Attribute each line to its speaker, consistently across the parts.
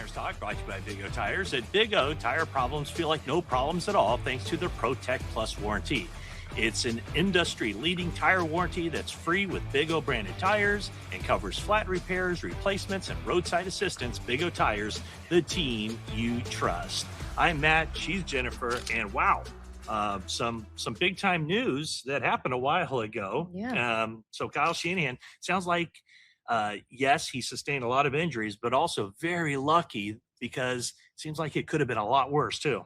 Speaker 1: Tires Talk, brought to you by Big O Tires. At Big O, tire problems feel like no problems at all thanks to their Protect Plus warranty. It's an industry-leading tire warranty that's free with Big O branded tires and covers flat repairs, replacements, and roadside assistance. Big O Tires, the team you trust. I'm Matt, she's Jennifer, and wow, some big-time news that happened a while ago.
Speaker 2: Yeah.
Speaker 1: So Kyle Shanahan, sounds like, yes, he sustained a lot of injuries, but also very lucky because it seems like it could have been a lot worse too.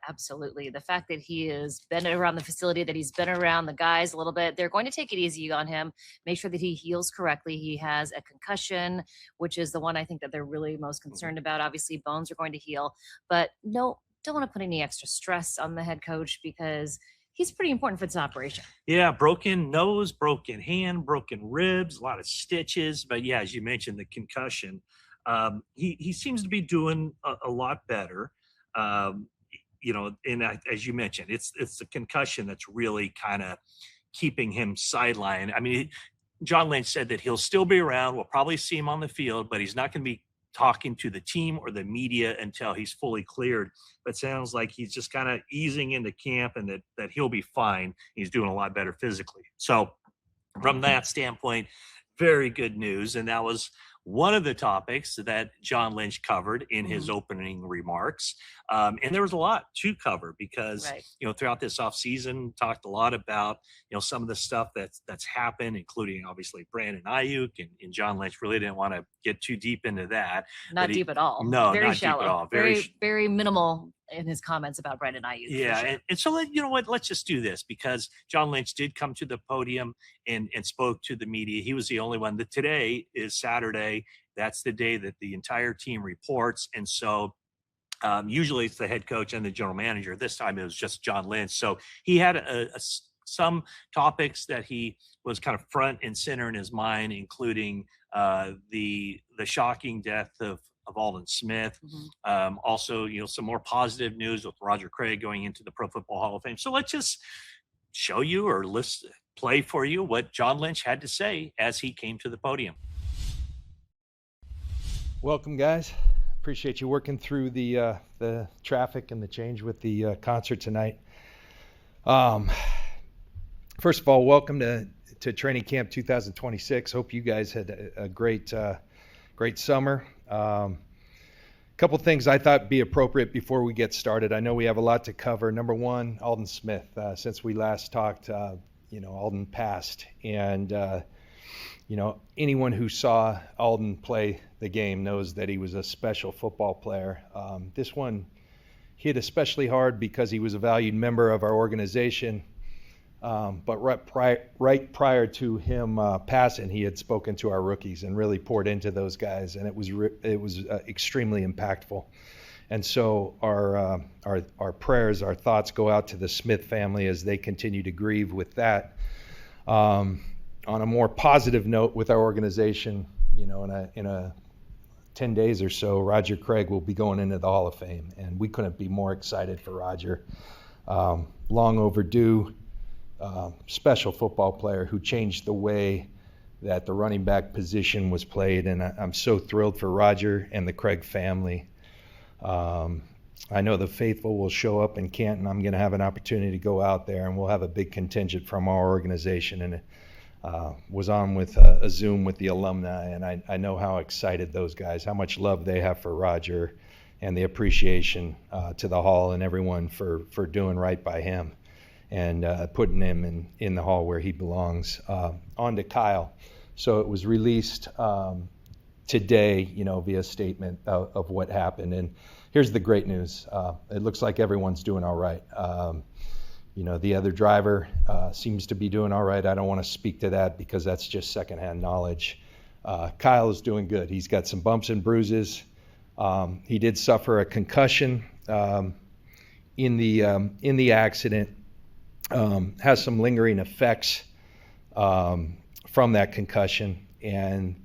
Speaker 2: Absolutely. The fact that he has been around the facility, that he's been around the guys a little bit, they're going to take it easy on him, make sure that he heals correctly. He has a concussion, which is the one I think that they're really most concerned about. Obviously, bones are going to heal, but no, don't want to put any extra stress on the head coach because he's pretty important for this operation.
Speaker 1: Yeah, broken nose, broken hand, broken ribs, a lot of stitches. But yeah, as you mentioned, the concussion. He seems to be doing a lot better. And as you mentioned, it's the concussion that's really kind of keeping him sidelined. I mean, John Lynch said that he'll still be around. We'll probably see him on the field, but he's not going to be talking to the team or the media until he's fully cleared. But sounds like he's just kind of easing into camp and that he'll be fine. He's doing a lot better physically. So from that standpoint, very good news. And that was one of the topics that John Lynch covered in his opening remarks. And there was a lot to cover because, throughout this offseason, talked a lot about, some of the stuff that's happened, including obviously Brandon Aiyuk, and John Lynch really didn't want to get too deep into that.
Speaker 2: Not deep at all.
Speaker 1: No,
Speaker 2: very
Speaker 1: not
Speaker 2: shallow.
Speaker 1: Deep at all.
Speaker 2: Very minimal in his comments about Brandon Aiyuk.
Speaker 1: Yeah,
Speaker 2: sure.
Speaker 1: and so let's just do this because John Lynch did come to the podium and spoke to the media. He was the only one. That today is Saturday. That's the day that the entire team reports, and so usually it's the head coach and the general manager. This time it was just John Lynch. So he had some topics that he was kind of front and center in his mind, including the shocking death of Aldon Smith. Also, some more positive news with Roger Craig going into the Pro Football Hall of Fame. So let's just show you or play for you what John Lynch had to say as he came to the podium.
Speaker 3: Welcome, guys. Appreciate you working through the traffic and the change with the concert tonight. First of all, welcome to Training Camp 2026. Hope you guys had a great summer. Couple things I thought be appropriate before we get started. I know we have a lot to cover. Number one, Aldon Smith. Since we last talked, Aldon passed, and anyone who saw Aldon play the game knows that he was a special football player. This one hit especially hard because he was a valued member of our organization. But right prior to him passing, he had spoken to our rookies and really poured into those guys, and it was extremely impactful. And so our prayers, our thoughts go out to the Smith family as they continue to grieve with that. On a more positive note, with our organization, in a 10 days or so, Roger Craig will be going into the Hall of Fame, and we couldn't be more excited for Roger. Long overdue. Special football player who changed the way that the running back position was played, and I'm so thrilled for Roger and the Craig family. I know the faithful will show up in Canton. I'm going to have an opportunity to go out there, and we'll have a big contingent from our organization, and was on with a Zoom with the alumni, and I know how excited those guys, how much love they have for Roger, and the appreciation to the Hall and everyone for doing right by him and putting him in the Hall where he belongs. On to Kyle. So it was released today, via statement of what happened. And here's the great news. It looks like everyone's doing all right. The other driver seems to be doing all right. I don't want to speak to that because that's just secondhand knowledge. Kyle is doing good. He's got some bumps and bruises. He did suffer a concussion in the accident. Has some lingering effects from that concussion, and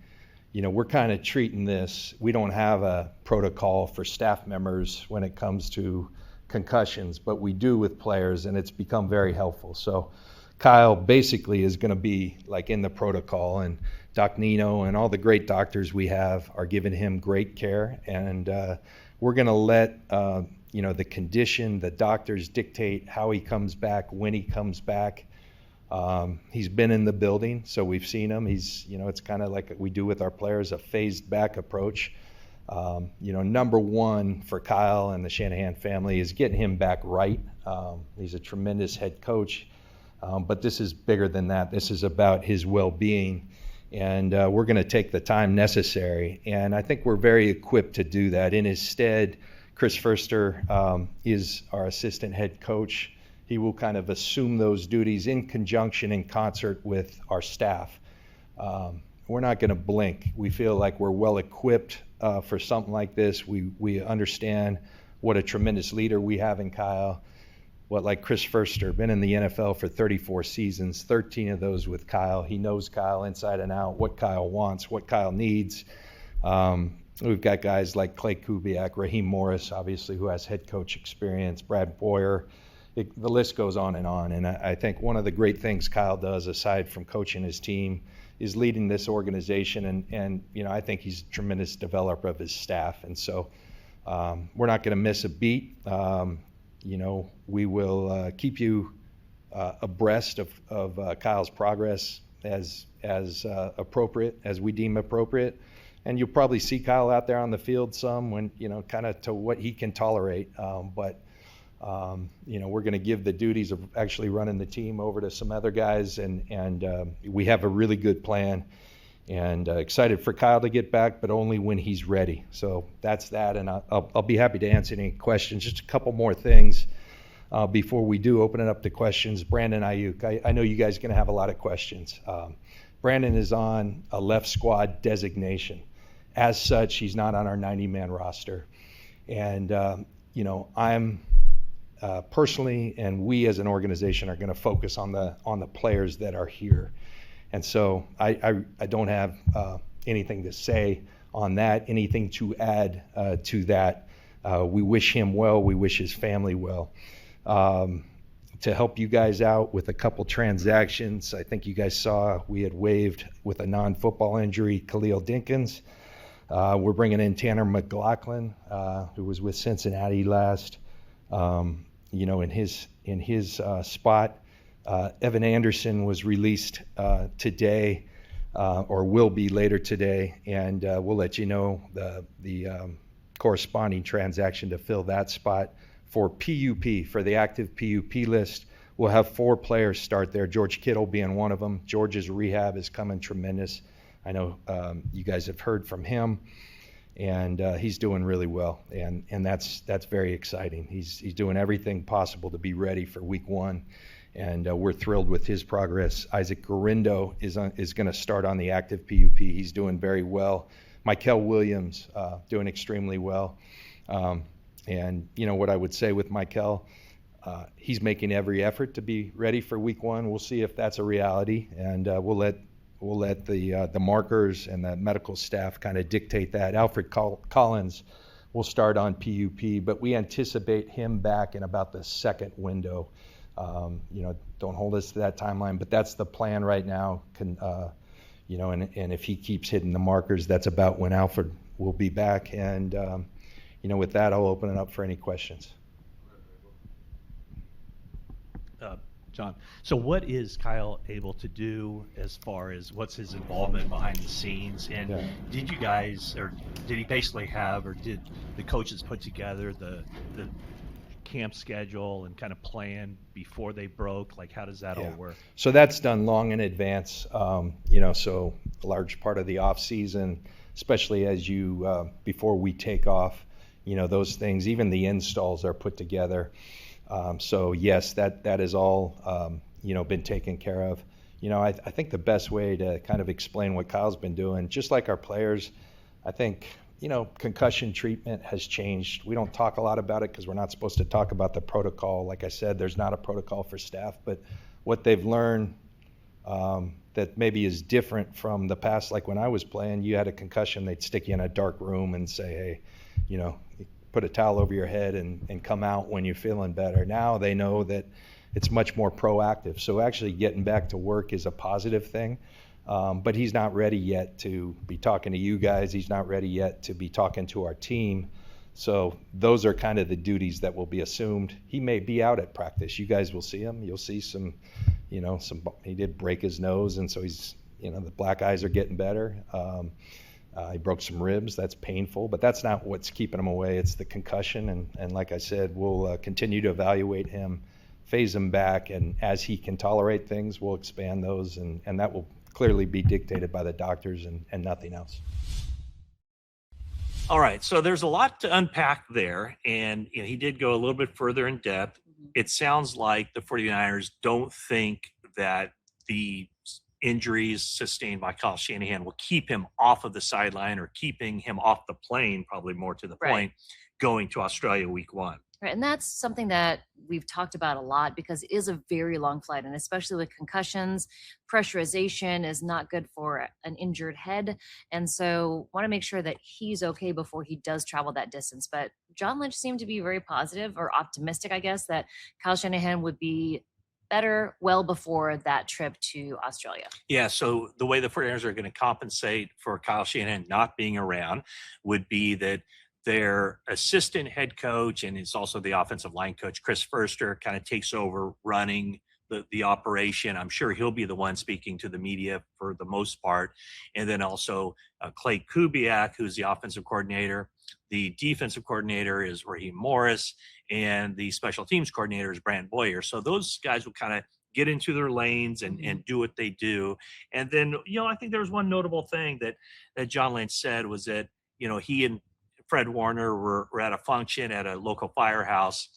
Speaker 3: we're kind of treating this. We don't have a protocol for staff members when it comes to concussions, but we do with players, and it's become very helpful. So Kyle basically is going to be like in the protocol, and Doc Nino and all the great doctors we have are giving him great care, and we're going to let the condition, the doctors dictate how he comes back, when he comes back. He's been in the building, so we've seen him. He's, it's kind of like we do with our players, a phased back approach. Number one for Kyle and the Shanahan family is getting him back right. He's a tremendous head coach, but this is bigger than that. This is about his well-being, and we're going to take the time necessary, and I think we're very equipped to do that. In his stead, Chris Furster is our assistant head coach. He will kind of assume those duties in conjunction, in concert with our staff. We're not going to blink. We feel like we're well equipped for something like this. We understand what a tremendous leader we have in Kyle. Like Chris Furster, been in the NFL for 34 seasons, 13 of those with Kyle. He knows Kyle inside and out, what Kyle wants, what Kyle needs. We've got guys like Clay Kubiak, Raheem Morris, obviously, who has head coach experience, Brad Boyer. The list goes on. And I think one of the great things Kyle does, aside from coaching his team, is leading this organization. And I think he's a tremendous developer of his staff. And so we're not going to miss a beat. We will keep you abreast of Kyle's progress as appropriate, as we deem appropriate. And you'll probably see Kyle out there on the field some when, kind of to what he can tolerate. But we're going to give the duties of actually running the team over to some other guys. And we have a really good plan, and excited for Kyle to get back, but only when he's ready. So that's that. And I'll be happy to answer any questions. Just a couple more things before we do open it up to questions. Brandon Aiyuk, I know you guys are going to have a lot of questions. Brandon is on a left squad designation. As such, he's not on our 90-man roster. And, I'm personally, and we as an organization are going to focus on the players that are here. And so I don't have anything to say on that, anything to add to that. We wish him well. We wish his family well. To help you guys out with a couple transactions, I think you guys saw we had waived with a non-football injury Khalil Dinkins. We're bringing in Tanner McLaughlin, who was with Cincinnati last. In his spot. Evan Anderson was released today, or will be later today, and we'll let you know the corresponding transaction to fill that spot. For PUP, for the active PUP list, we'll have 4 players start there, George Kittle being one of them. George's rehab is coming tremendous. I know you guys have heard from him, and he's doing really well, and that's very exciting. He's doing everything possible to be ready for week 1, and we're thrilled with his progress. Isaac Garindo is going to start on the active PUP. He's doing very well. Mikel Williams doing extremely well. And what I would say with Mikel, he's making every effort to be ready for week 1. We'll see if that's a reality, and we'll let the markers and the medical staff kind of dictate that. Alfred Collins will start on PUP, but we anticipate him back in about the second window. Don't hold us to that timeline, but that's the plan right now. And if he keeps hitting the markers, that's about when Alfred will be back. And with that, I'll open it up for any questions.
Speaker 1: John, so what is Kyle able to do as far as what's his involvement behind the scenes? And did you guys, or did he basically have, or did the coaches put together the camp schedule and kind of plan before they broke? Like, how does that all work?
Speaker 3: So that's done long in advance. So a large part of the off season, especially as before we take off, those things, even the installs are put together. So yes, that is all, been taken care of. I think the best way to kind of explain what Kyle's been doing, just like our players, I think, concussion treatment has changed. We don't talk a lot about it because we're not supposed to talk about the protocol. Like I said, there's not a protocol for staff, but what they've learned that maybe is different from the past, like when I was playing, you had a concussion, they'd stick you in a dark room and say, hey, put a towel over your head and come out when you're feeling better. Now they know that, it's much more proactive. So actually getting back to work is a positive thing. But he's not ready yet to be talking to you guys. He's not ready yet to be talking to our team. So those are kind of the duties that will be assumed. He may be out at practice. You guys will see him. You'll see some, he did break his nose, and so he's, the black eyes are getting better. He broke some ribs. That's painful, but that's not what's keeping him away. It's the concussion. And like I said, we'll continue to evaluate him, phase him back, and as he can tolerate things, we'll expand those, and that will clearly be dictated by the doctors and nothing else.
Speaker 1: All right, so there's a lot to unpack there, and he did go a little bit further in depth. It sounds like the 49ers don't think that the injuries sustained by Kyle Shanahan will keep him off of the sideline or keeping him off the plane, probably more to the point, going to Australia week 1.
Speaker 2: Right, and that's something that we've talked about a lot because it is a very long flight, and especially with concussions, pressurization is not good for an injured head, and so want to make sure that he's okay before he does travel that distance. But John Lynch seemed to be very positive or optimistic, I guess, that Kyle Shanahan would be better well before that trip to Australia.
Speaker 1: Yeah, so the way the 49ers are going to compensate for Kyle Shanahan not being around would be that their assistant head coach, and it's also the offensive line coach, Chris Furster, kind of takes over running the operation. I'm sure he'll be the one speaking to the media for the most part. And then also Clay Kubiak, who's the offensive coordinator. The defensive coordinator is Raheem Morris, and the special teams coordinator is Brandon Boyer. So those guys will kind of get into their lanes and do what they do. And then, I think there was one notable thing that John Lynch said was that, he and Fred Warner were at a function at a local firehouse,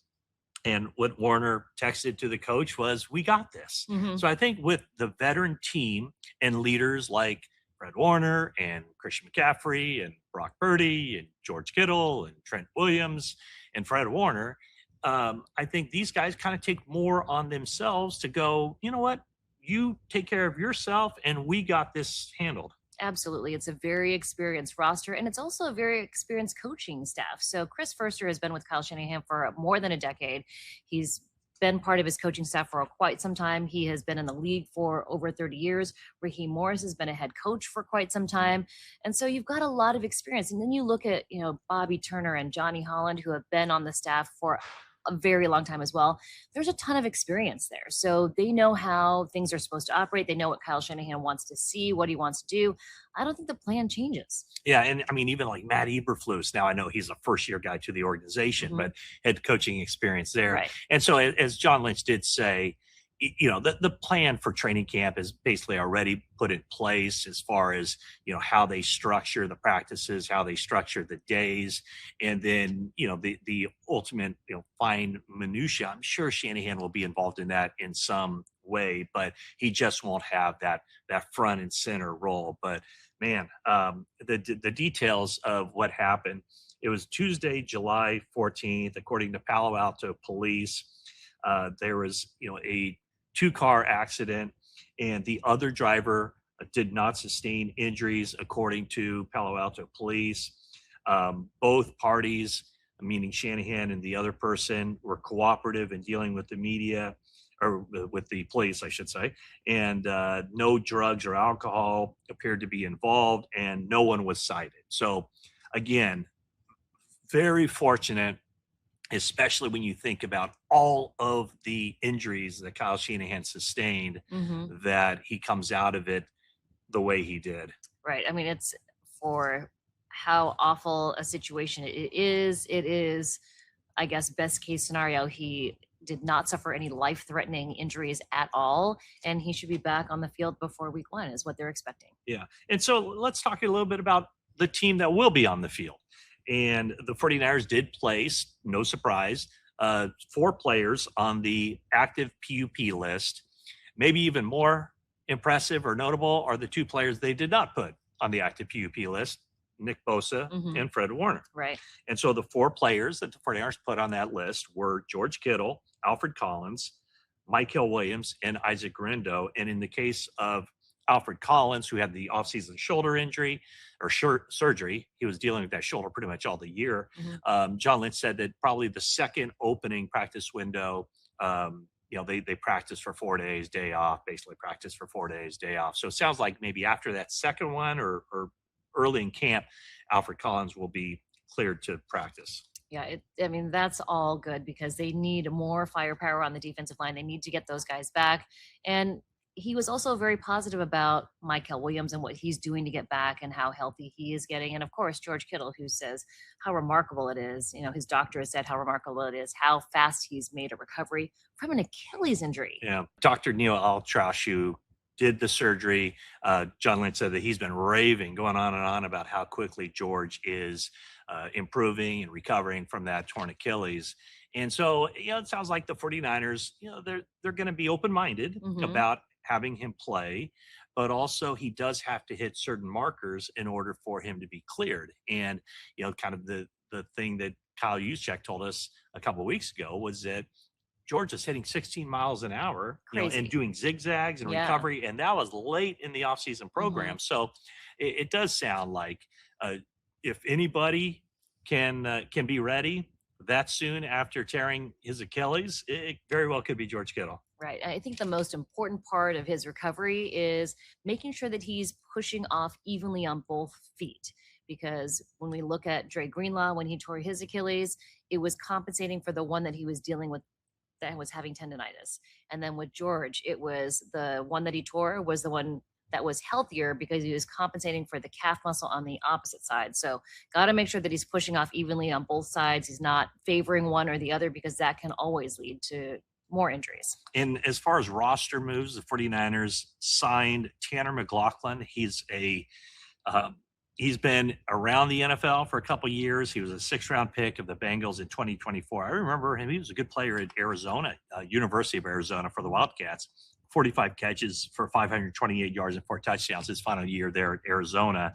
Speaker 1: and what Warner texted to the coach was, "We got this." So I think with the veteran team and leaders like Fred Warner and Christian McCaffrey and Brock Purdy and George Kittle and Trent Williams and Fred Warner, I think these guys kind of take more on themselves to go, you know what, you take care of yourself and we got this handled.
Speaker 2: Absolutely. It's a very experienced roster, and it's also a very experienced coaching staff. So Chris Furster has been with Kyle Shanahan for more than a decade. He's been part of his coaching staff for quite some time. He has been in the league for over 30 years. Raheem Morris has been a head coach for quite some time. And so you've got a lot of experience. And then you look at, Bobby Turner and Johnny Holland, who have been on the staff for a very long time as well. There's a ton of experience there. So they know how things are supposed to operate. They know what Kyle Shanahan wants to see, what he wants to do. I don't think the plan changes.
Speaker 1: Yeah, and I mean, even like Matt Eberflus, now I know he's a first-year guy to the organization, but had coaching experience there.
Speaker 2: Right.
Speaker 1: And so as John Lynch did say, the plan for training camp is basically already put in place as far as, how they structure the practices, how they structure the days, and then, the ultimate, fine minutia. I'm sure Shanahan will be involved in that in some way, but he just won't have that front and center role. But man, the details of what happened, it was Tuesday, July 14th, according to Palo Alto police. There was, a 2-car accident, and the other driver did not sustain injuries, according to Palo Alto police. Both parties, meaning Shanahan and the other person, were cooperative in dealing with the media, or with the police, I should say, and no drugs or alcohol appeared to be involved, and no one was cited. So again, very fortunate, especially when you think about all of the injuries that Kyle Shanahan sustained, that he comes out of it the way he did.
Speaker 2: Right. I mean, it's for how awful a situation it is, I guess, best case scenario. He did not suffer any life-threatening injuries at all, and he should be back on the field before week 1 is what they're expecting.
Speaker 1: Yeah. And so let's talk a little bit about the team that will be on the field. And the 49ers did place, no surprise, 4 players on the active PUP list. Maybe even more impressive or notable are the 2 players they did not put on the active PUP list, Nick Bosa and Fred Warner.
Speaker 2: Right.
Speaker 1: And so the 4 players that the 49ers put on that list were George Kittle, Alfred Collins, Maiocco Williams, and Isaac Guerendo. And in the case of Alfred Collins, who had the offseason shoulder injury or surgery, he was dealing with that shoulder pretty much all the year. John Lynch said that probably the second opening practice window, they practice for 4 days, day off, basically practice for 4 days, day off. So it sounds like maybe after that second one or early in camp, Alfred Collins will be cleared to practice.
Speaker 2: Yeah, I mean, that's all good because they need more firepower on the defensive line. They need to get those guys back. And he was also very positive about Michael Williams and what he's doing to get back and how healthy he is getting. And of course, George Kittle, who says how remarkable it is. His doctor has said how remarkable it is, how fast he's made a recovery from an Achilles injury.
Speaker 1: Yeah. Dr. Neil Altrash, who did the surgery, John Lynch said that he's been raving, going on and on about how quickly George is improving and recovering from that torn Achilles. And so, it sounds like the 49ers, they're going to be open-minded about having him play, but also he does have to hit certain markers in order for him to be cleared. And, kind of the thing that Kyle Juszczyk told us a couple of weeks ago was that George is hitting 16 miles an hour, and doing zigzags and recovery. And that was late in the offseason program. So it does sound like if anybody can be ready that soon after tearing his Achilles, it very well could be George Kittle.
Speaker 2: Right. I think the most important part of his recovery is making sure that he's pushing off evenly on both feet. Because when we look at Dre Greenlaw, when he tore his Achilles, it was compensating for the one that he was dealing with that was having tendonitis. And then with George, it was the one that he tore was the one that was healthier because he was compensating for the calf muscle on the opposite side. So got to make sure that he's pushing off evenly on both sides. He's not favoring one or the other because that can always lead to more injuries.
Speaker 1: And as far as roster moves, the 49ers signed Tanner McLaughlin. He's he's been around the NFL for a couple of years. He was a 6th-round pick of the Bengals in 2024. I remember him. He was a good player at Arizona, University of Arizona for the Wildcats. 45 catches for 528 yards and 4 touchdowns his final year there at Arizona.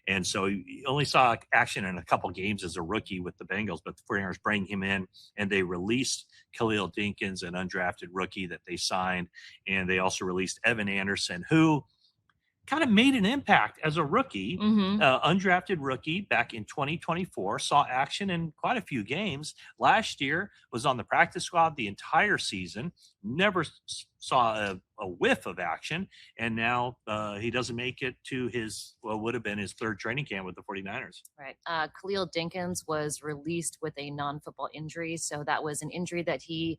Speaker 1: And so he only saw action in a couple games as a rookie with the Bengals, but the 49ers bring him in, and they released Khalil Dinkins, an undrafted rookie that they signed. And they also released Evan Anderson, who kind of made an impact as a rookie, undrafted rookie back in 2024, saw action in quite a few games. Last year was on the practice squad the entire season, never saw a whiff of action. And now he doesn't make it to what would have been his 3rd training camp with the 49ers.
Speaker 2: Right. Khalil Dinkins was released with a non-football injury. So that was an injury that he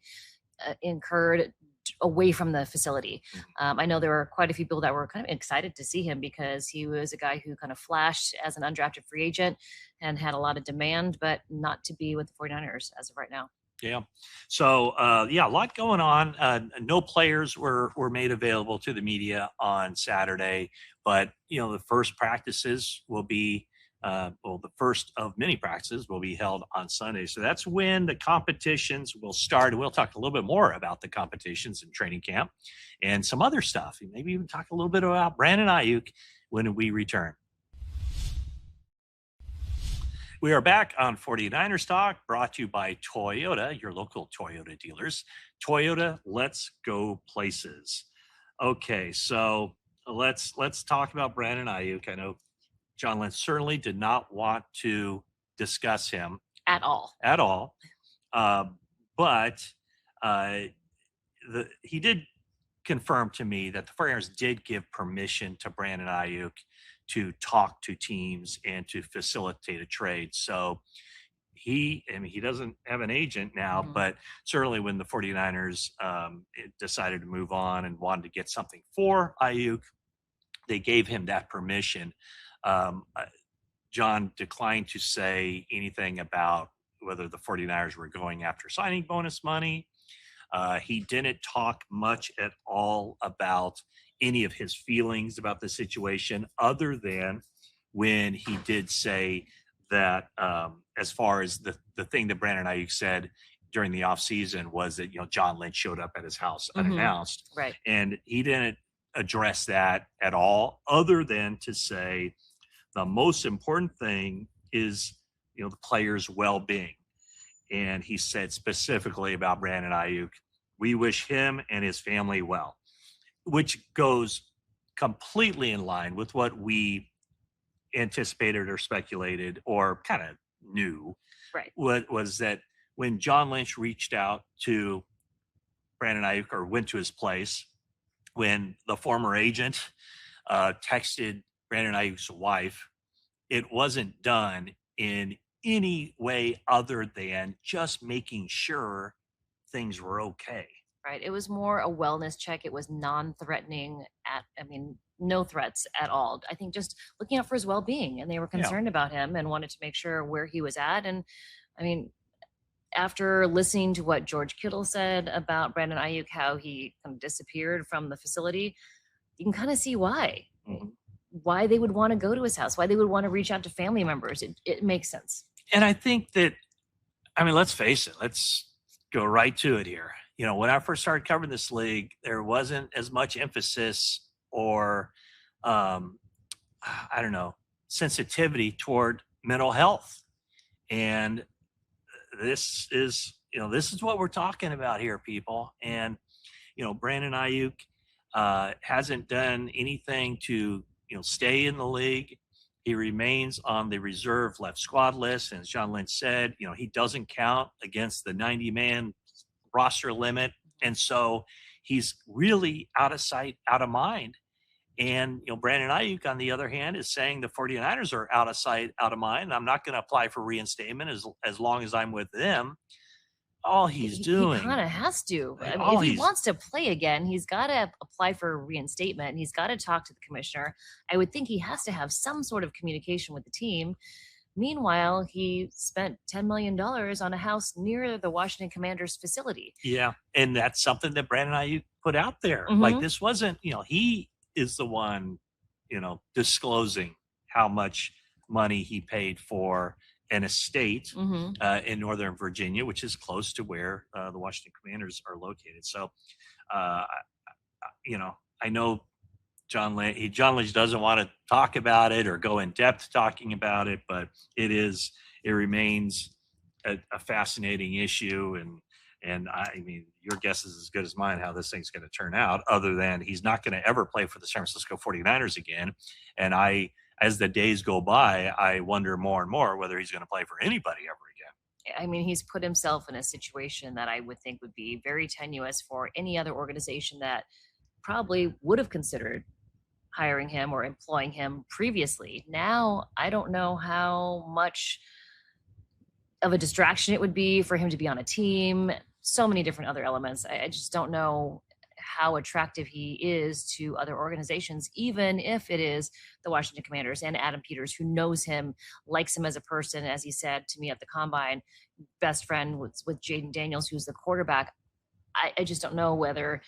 Speaker 2: incurred away from the facility. I know there were quite a few people that were kind of excited to see him because he was a guy who kind of flashed as an undrafted free agent and had a lot of demand, but not to be with the 49ers as of right now.
Speaker 1: Yeah. So, a lot going on. No players were made available to the media on Saturday, but, the first practices will be the first of many practices will be held on Sunday. So that's when the competitions will start. And we'll talk a little bit more about the competitions in training camp and some other stuff. And maybe even talk a little bit about Brandon Aiyuk when we return. We are back on 49ers Talk, brought to you by Toyota, your local Toyota dealers. Toyota, let's go places. Okay, so let's talk about Brandon Aiyuk. I know John Lynch certainly did not want to discuss him
Speaker 2: at all.
Speaker 1: But he did confirm to me that the 49ers did give permission to Brandon Aiyuk to talk to teams and to facilitate a trade. So he doesn't have an agent now, but certainly when the 49ers decided to move on and wanted to get something for Aiyuk, they gave him that permission. John declined to say anything about whether the 49ers were going after signing bonus money. He didn't talk much at all about any of his feelings about the situation, other than when he did say that as far as the thing that Brandon Aiyuk said during the offseason was that, John Lynch showed up at his house unannounced.
Speaker 2: Right.
Speaker 1: And he didn't address that at all, other than to say the most important thing is, the player's well-being. And he said specifically about Brandon Aiyuk, we wish him and his family well, which goes completely in line with what we anticipated or speculated or kind of knew.
Speaker 2: Right.
Speaker 1: What was that when John Lynch reached out to Brandon Aiyuk or went to his place, when the former agent texted Brandon Aiyuk's wife, it wasn't done in any way other than just making sure things were okay.
Speaker 2: Right. It was more a wellness check. It was non-threatening no threats at all. I think just looking out for his well-being, and they were concerned about him and wanted to make sure where he was at. And I mean, after listening to what George Kittle said about Brandon Aiyuk, how he kind of disappeared from the facility, you can kind of see why.
Speaker 1: Mm-hmm.
Speaker 2: Why they would want to go to his house, why they would want to reach out to family members. It makes sense.
Speaker 1: And I think that, let's face it, let's go right to it here. When I first started covering this league, there wasn't as much emphasis or, sensitivity toward mental health. And this is what we're talking about here, people. And, Brandon Aiyuk hasn't done anything to, stay in the league. He remains on the reserve left squad list. And as John Lynch said, he doesn't count against the 90-man roster limit. And so he's really out of sight, out of mind. And, Brandon Aiyuk, on the other hand, is saying the 49ers are out of sight, out of mind. I'm not going to apply for reinstatement as long as I'm with them. All he's doing.
Speaker 2: He kind of has to. If he wants to play again, he's got to apply for reinstatement, and he's got to talk to the commissioner. I would think he has to have some sort of communication with the team. Meanwhile, he spent $10 million on a house near the Washington Commanders facility.
Speaker 1: Yeah, and that's something that Brandon Aiyuk put out there.
Speaker 2: Mm-hmm.
Speaker 1: Like, this wasn't, he is the one, disclosing how much money he paid for an estate in Northern Virginia, which is close to where the Washington Commanders are located. So, I know John Lynch doesn't want to talk about it or go in depth talking about it, but it remains a fascinating issue. And your guess is as good as mine how this thing's going to turn out, other than he's not going to ever play for the San Francisco 49ers again. And as the days go by, I wonder more and more whether he's going to play for anybody ever again.
Speaker 2: He's put himself in a situation that I would think would be very tenuous for any other organization that probably would have considered hiring him or employing him previously. Now, I don't know how much of a distraction it would be for him to be on a team. So many different other elements. I just don't know how attractive he is to other organizations, even if it is the Washington Commanders and Adam Peters, who knows him, likes him as a person, as he said to me at the Combine, best friend with Jaden Daniels, who's the quarterback. I just don't know whether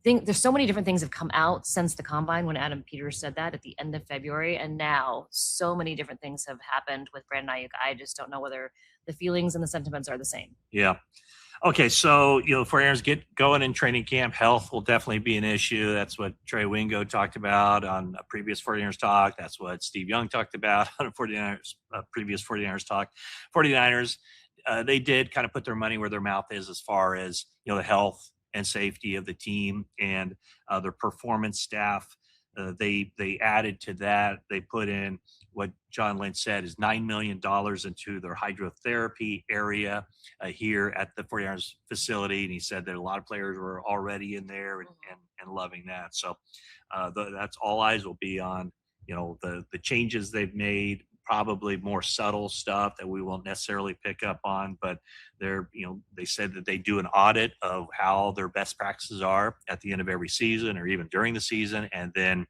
Speaker 2: there's so many different things have come out since the Combine when Adam Peters said that at the end of February. And now so many different things have happened with Brandon Aiyuk. I just don't know whether the feelings and the sentiments are the same.
Speaker 1: Yeah. Okay, so, 49ers get going in training camp. Health will definitely be an issue. That's what Trey Wingo talked about on a previous 49ers talk. That's what Steve Young talked about on a previous 49ers talk. 49ers, they did kind of put their money where their mouth is as far as, the health and safety of the team and their performance staff. They added to that. They put in what John Lynch said is $9 million into their hydrotherapy area here at the 49ers facility. And he said that a lot of players were already in there and loving that. So that's all eyes will be on, the changes they've made, probably more subtle stuff that we won't necessarily pick up on, but they said that they do an audit of how their best practices are at the end of every season or even during the season. And then,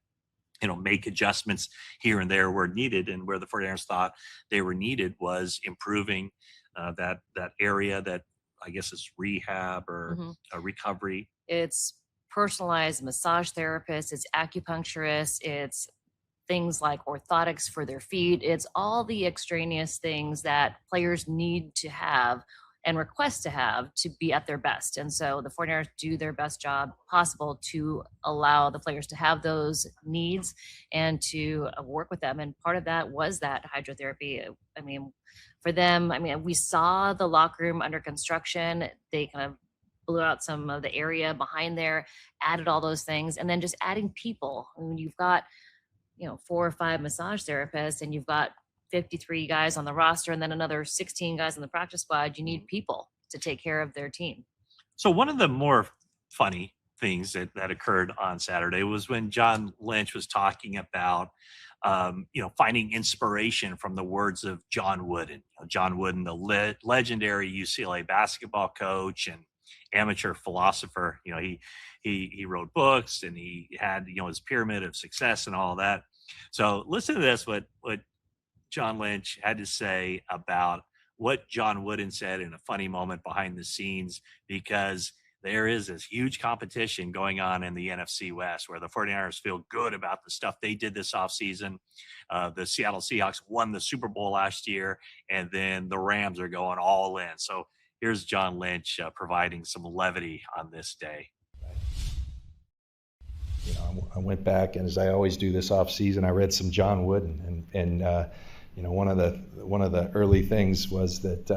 Speaker 1: make adjustments here and there where needed. And where the 49ers thought they were needed was improving that area that I guess is rehab or recovery.
Speaker 2: It's personalized massage therapists, it's acupuncturists, it's things like orthotics for their feet. It's all the extraneous things that players need to have and request to have to be at their best. And so the 49ers do their best job possible to allow the players to have those needs and to work with them. And part of that was that hydrotherapy. For them, we saw the locker room under construction. They kind of blew out some of the area behind there, added all those things, and then just adding people. You've got 4 or 5 massage therapists and you've got 53 guys on the roster and then another 16 guys on the practice squad. You need people to take care of their team.
Speaker 1: So one of the more funny things that occurred on Saturday was when John Lynch was talking about, finding inspiration from the words of John Wooden. John Wooden, the legendary UCLA basketball coach and amateur philosopher. He wrote books, and he had his pyramid of success and all that. So listen to this, what John Lynch had to say about what John Wooden said in a funny moment behind the scenes, because there is this huge competition going on in the NFC West where the 49ers feel good about the stuff they did this offseason. The Seattle Seahawks won the Super Bowl last year, and then the Rams are going all in. So here's John Lynch providing some levity on this day.
Speaker 3: I went back, and as I always do this offseason, I read some John Wooden, and one of the early things was that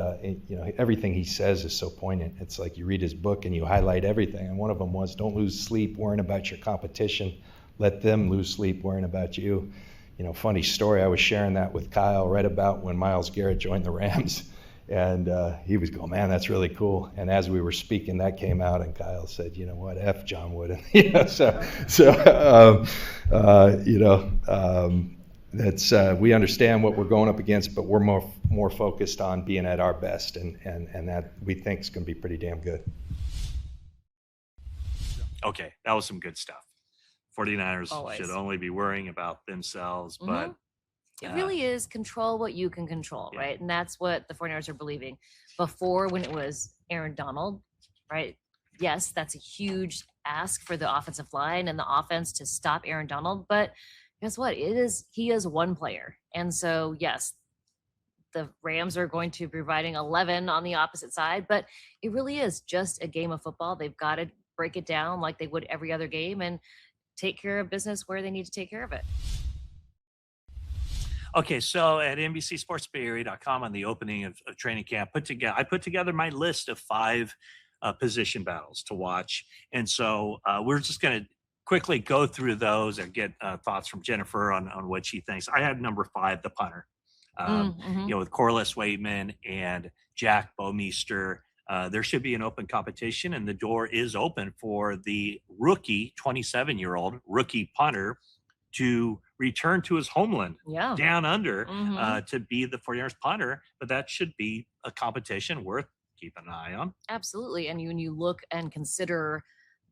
Speaker 3: everything he says is so poignant. It's like you read his book and you highlight everything. And one of them was, don't lose sleep worrying about your competition. Let them lose sleep worrying about you. Funny story. I was sharing that with Kyle right about when Myles Garrett joined the Rams, and he was going, man, that's really cool. And as we were speaking, that came out, and Kyle said, you know what, F John Wooden. That's we understand what we're going up against, but we're more focused on being at our best, and that we think is going to be pretty damn good.
Speaker 1: Okay, that was some good stuff. 49ers
Speaker 2: Always
Speaker 1: should only be worrying about themselves, but
Speaker 2: it really is control what you can control, right? And that's what the 49ers are believing. Before, when it was Aaron Donald, right? Yes, that's a huge ask for the offensive line and the offense to stop Aaron Donald, but guess what? He is one player. And so, yes, the Rams are going to be providing 11 on the opposite side, but it really is just a game of football. They've got to break it down like they would every other game and take care of business where they need to take care of it.
Speaker 1: Okay, so at NBCSportsBayArea.com on the opening of training camp, I put together my list of 5 position battles to watch. And so we're just going to quickly go through those and get thoughts from Jennifer on what she thinks. I had number 5, the punter. With Corliss Waitman and Jack Bouwmeester, there should be an open competition, and the door is open for the rookie, 27-year-old rookie punter to return to his homeland down under to be the 49ers punter. But that should be a competition worth keeping an eye on.
Speaker 2: Absolutely. And when you look and consider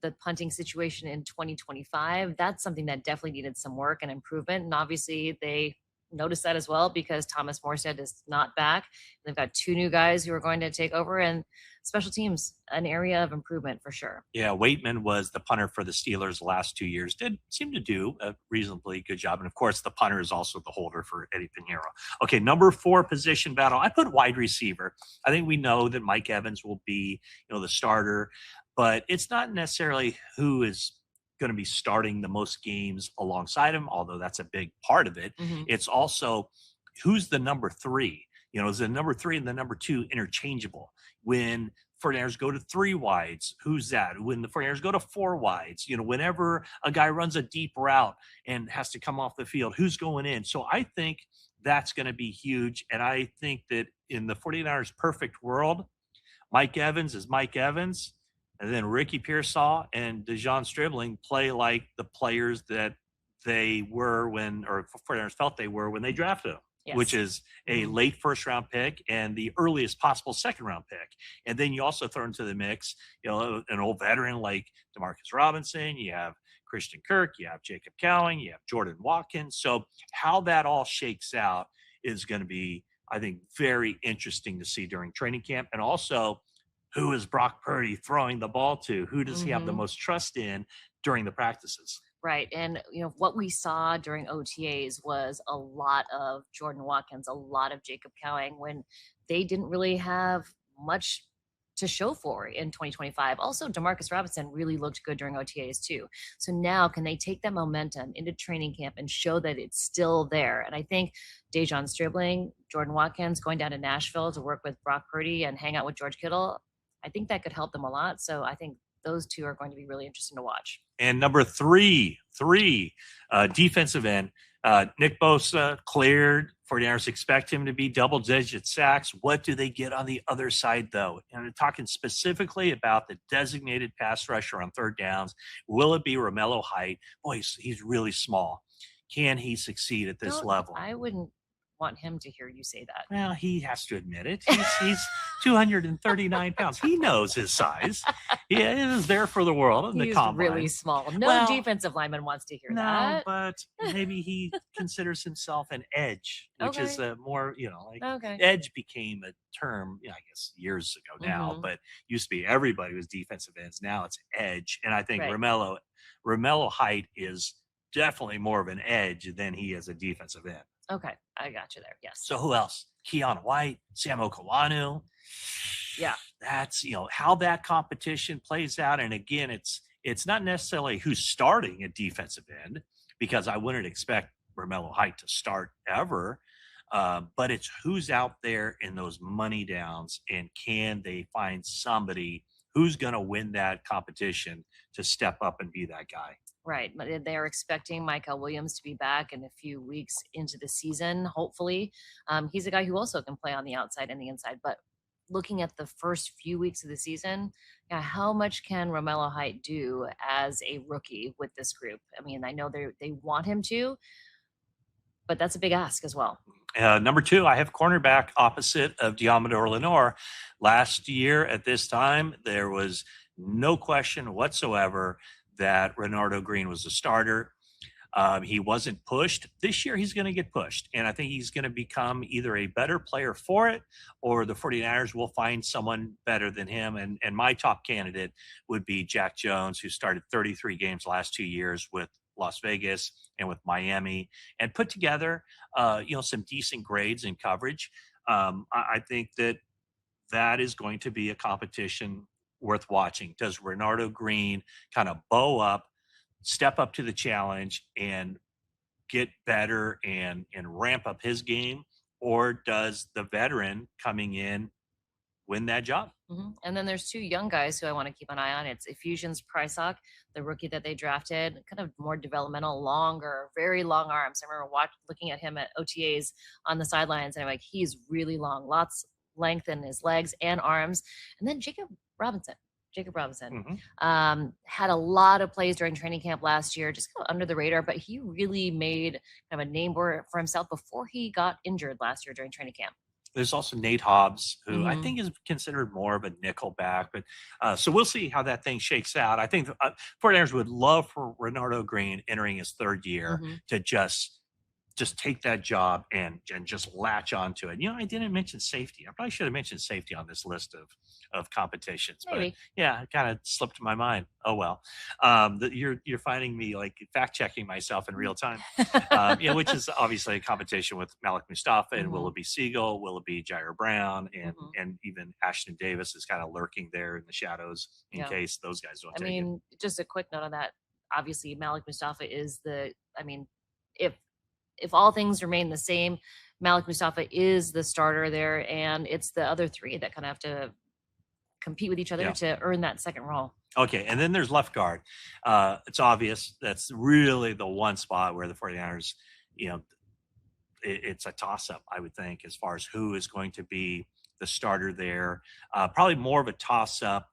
Speaker 2: the punting situation in 2025, that's something that definitely needed some work and improvement. And obviously they noticed that as well, because Thomas Morstead is not back. They've got 2 new guys who are going to take over, and special teams, an area of improvement for sure.
Speaker 1: Yeah, Waitman was the punter for the Steelers the last 2 years. Did seem to do a reasonably good job. And of course, the punter is also the holder for Eddie Pinheiro. Okay, number 4 position battle. I put wide receiver. I think we know that Mike Evans will be, the starter, but it's not necessarily who is going to be starting the most games alongside him, although that's a big part of it. It's also who's the number 3. Is the number 3 and the number 2 interchangeable? When 49ers go to 3 wides, who's that? When the 49ers go to 4 wides, whenever a guy runs a deep route and has to come off the field, who's going in? So I think that's going to be huge. And I think that in the 49ers perfect world, Mike Evans is Mike Evans. And then Ricky Pearsall and DeJon Stribling play like the players that they were or 49ers felt they were when they drafted them, which is a late first-round pick and the earliest possible second-round pick. And then you also throw into the mix, an old veteran like Demarcus Robinson. You have Christian Kirk. You have Jacob Cowing. You have Jordan Watkins. So how that all shakes out is going to be, I think, very interesting to see during training camp. And also, who is Brock Purdy throwing the ball to? Who does he have the most trust in during the practices?
Speaker 2: Right. And, what we saw during OTAs was a lot of Jordan Watkins, a lot of Jacob Cowing, when they didn't really have much to show for in 2025. Also, Demarcus Robinson really looked good during OTAs too. So now can they take that momentum into training camp and show that it's still there? And I think DeJon Stribling, Jordan Watkins going down to Nashville to work with Brock Purdy and hang out with George Kittle, I think that could help them a lot. So I think those 2 are going to be really interesting to watch.
Speaker 1: And number 3, defensive end. Nick Bosa cleared. 49ers expect him to be double-digit sacks. What do they get on the other side, though? And I'm talking specifically about the designated pass rusher on third downs. Will it be Romello Height? Boy, he's really small. Can he succeed at this level?
Speaker 2: I wouldn't want him to hear you say that.
Speaker 1: Well, he has to admit it. He's 239 pounds. He knows his size. He is there for the world in the combine.
Speaker 2: Really small. No defensive lineman wants to hear that.
Speaker 1: But maybe he considers himself an edge, which is a more, edge became a term, I guess years ago now, but used to be everybody was defensive ends. Now it's edge. And I think Romello Height is definitely more of an edge than he is a defensive end.
Speaker 2: Okay, I got you there. Yes.
Speaker 1: So who else? Keon White, Sam Okawanu.
Speaker 2: Yeah.
Speaker 1: That's, how that competition plays out. And again, it's not necessarily who's starting at defensive end, because I wouldn't expect Romello Height to start ever. But it's who's out there in those money downs, and can they find somebody who's going to win that competition to step up and be that guy?
Speaker 2: Right. But they're expecting Michael Williams to be back in a few weeks into the season, hopefully. He's a guy who also can play on the outside and the inside. But looking at the first few weeks of the season, how much can Romello Height do as a rookie with this group? I mean, I know they want him to, but that's a big ask as well.
Speaker 1: Number 2, I have cornerback opposite of Diamador Lenore. Last year at this time, there was no question whatsoever that Renardo Green was a starter. He wasn't pushed. This year, he's going to get pushed. And I think he's going to become either a better player for it, or the 49ers will find someone better than him. And my top candidate would be Jack Jones, who started 33 games last 2 years with Las Vegas and with Miami, and put together, some decent grades in coverage. I think that is going to be a competition worth watching. Does Renardo Green kind of bow up, step up to the challenge, and get better and ramp up his game? Or does the veteran coming in win that job?
Speaker 2: Mm-hmm. And then there's 2 young guys who I want to keep an eye on. It's Effusions Prysock, the rookie that they drafted, kind of more developmental, longer, very long arms. I remember looking at him at OTAs on the sidelines, and I'm like, he's really long, lots length in his legs and arms. And then Jacob Robinson had a lot of plays during training camp last year, just kind of under the radar, but he really made kind of a name for himself before he got injured last year during training camp.
Speaker 1: There's also Nate Hobbs, who I think is considered more of a nickel back, but so we'll see how that thing shakes out. I think 49ers would love for Renardo Green entering his 3rd year to just take that job and just latch onto it. I didn't mention safety. I probably should have mentioned safety on this list of competitions.
Speaker 2: Maybe.
Speaker 1: But yeah, it kind of slipped my mind. Oh well. You're finding me like fact checking myself in real time. Which is obviously a competition with Malik Mustafa and will it be Siegel, will it be Jair Brown, and even Ashton Davis is kind of lurking there in the shadows in case those guys don't take it.
Speaker 2: Just a quick note on that. Obviously, Malik Mustafa is if all things remain the same, Malik Mustafa is the starter there, and it's the other 3 that kind of have to compete with each other to earn that second role.
Speaker 1: Okay, and then there's left guard. It's obvious that's really the one spot where the 49ers, it's a toss-up, I would think, as far as who is going to be the starter there. Probably more of a toss-up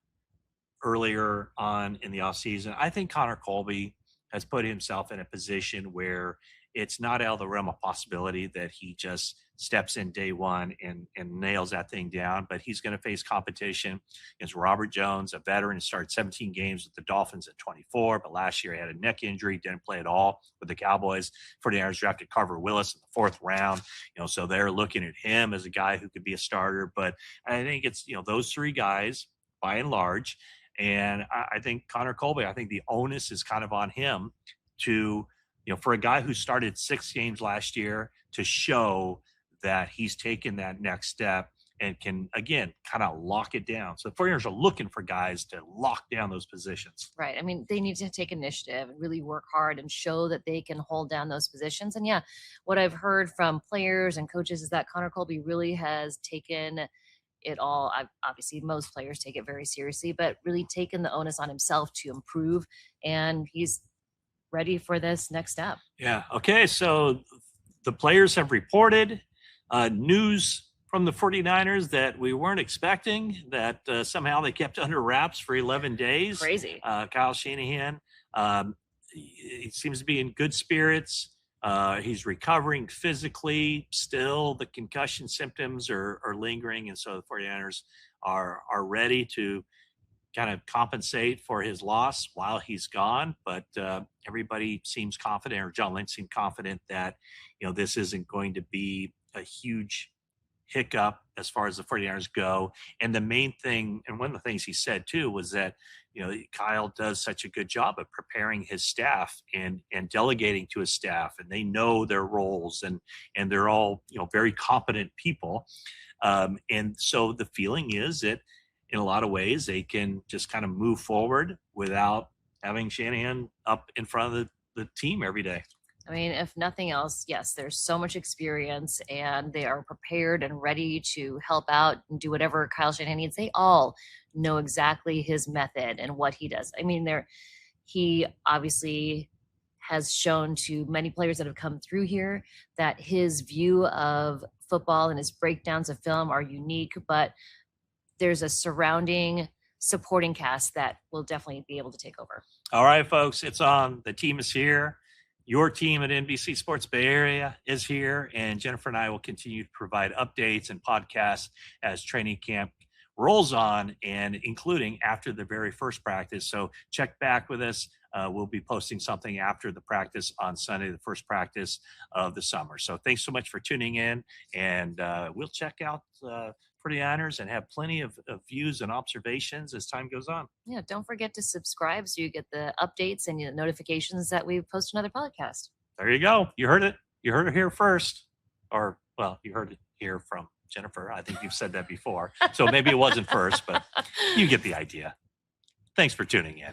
Speaker 1: earlier on in the offseason. I think Connor Colby has put himself in a position where it's not out of the realm of possibility that he just steps in day one and nails that thing down, but he's going to face competition against Robert Jones, a veteran who started 17 games with the Dolphins at 24, but last year he had a neck injury, didn't play at all with the Cowboys. 49ers drafted Carver Willis in the 4th round, so they're looking at him as a guy who could be a starter. But I think it's, those 3 guys by and large. And I think Connor Colby, I think the onus is kind of on him to, for a guy who started 6 games last year to show that he's taken that next step and can, again, kind of lock it down. So the 49ers are looking for guys to lock down those positions.
Speaker 2: Right. I mean, they need to take initiative and really work hard and show that they can hold down those positions. And what I've heard from players and coaches is that Connor Colby really has taken it all. Obviously, most players take it very seriously, but really taken the onus on himself to improve. And he's ready for this next step.
Speaker 1: Yeah. Okay. So the players have reported news from the 49ers that we weren't expecting, that somehow they kept under wraps for 11 days.
Speaker 2: Crazy.
Speaker 1: Kyle Shanahan, he seems to be in good spirits. He's recovering physically still. The concussion symptoms are lingering. And so the 49ers are ready to kind of compensate for his loss while he's gone. But everybody seems confident, or John Lynch seemed confident, that, this isn't going to be a huge hiccup as far as the 49ers go. And the main thing, and one of the things he said too, was that, Kyle does such a good job of preparing his staff and delegating to his staff, and they know their roles, and they're all, very competent people. And so the feeling is that in a lot of ways they can just kind of move forward without having Shanahan up in front of the team every day.
Speaker 2: I mean, if nothing else, yes, there's so much experience and they are prepared and ready to help out and do whatever Kyle Shanahan needs. They all know exactly his method and what he does. I mean, he obviously has shown to many players that have come through here that his view of football and his breakdowns of film are unique, but there's a surrounding supporting cast that will definitely be able to take over.
Speaker 1: All right, folks, it's on. The team is here. Your team at NBC Sports Bay Area is here, and Jennifer and I will continue to provide updates and podcasts as training camp rolls on, and including after the very first practice. So check back with us. We'll be posting something after the practice on Sunday, the first practice of the summer. So thanks so much for tuning in, and we'll check out 49ers and have plenty of views and observations as time goes on.
Speaker 2: Yeah, don't forget to subscribe so you get the updates and the notifications that we post another podcast.
Speaker 1: There you go. You heard it. You heard it here first. Or, well, you heard it here from Jennifer. I think you've said that before. So maybe it wasn't first, but you get the idea. Thanks for tuning in.